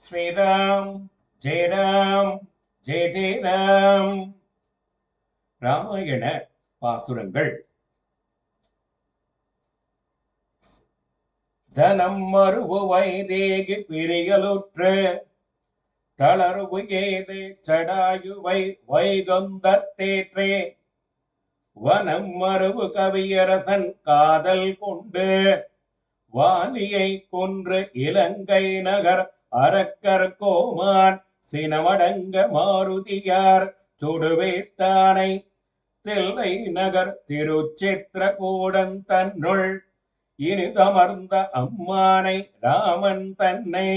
ஸ்ரீராம் ஜெய ராம் ஜெய ஜெய ராம். ராமாயண பாசுரங்கள். தனம் மறுவு வைதேகி பிரியலுற்று தளர்வு ஏது சடாயுவை வைகுந்தத்தேற்றே வனம் மறுவு கவியரசன் காதல் கொண்டு வாலியை கொன்று இலங்கை நகர் அரக்கர் கோமான் சினமடங்க மாருதியார் சுடுவேத்தானை தில்லை நகர் திருச்சித்திரகூடன் தன்னுள் இனிதமர்ந்த அம்மானை ராமன் தன்னை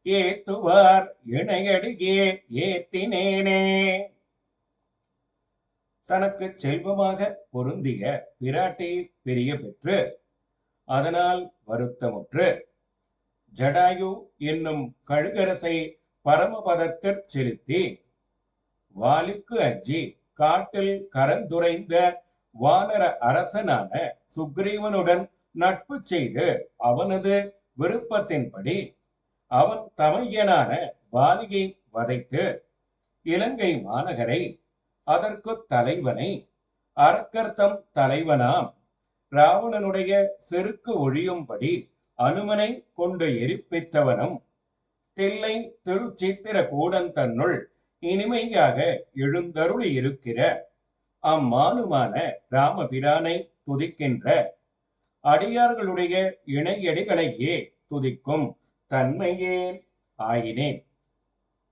ஏத்துவார் இணையடியே ஏத்தினேனே. தனக்கு செல்வமாக பொருந்திய பிராட்டி பிரிய பெற்று அதனால் வருத்தமுற்று ஜடாயு என்னும் கழுகரசை பரமபதத்திற் செலுத்தி வாலிக்கு அஞ்சி காட்டில் கரந்துரைந்த வானர அரசனான சுக்ரீவனுடன் நட்பு செய்து அவனது விருப்பத்தின்படி அவன் தமையனான வாலியை வதைத்து இலங்கை மாநகரை அதற்கு தலைவனை அரக்கர்த்தம் தலைவனாம் ராவணனுடைய செருக்கு ஒழியும்படி அனுமனை கொண்டு எரிப்பித்தவனும் தில்லை திருச்சித்திரகூடன் தன்னுள் இனிமையாக எழுந்தருளி இருக்கிற அம்மானுமான ராமபிரானை துதிக்கின்ற அடியார்களுடைய இணையடிகளையே துதிக்கும் தன்மையே ஆயினேன்.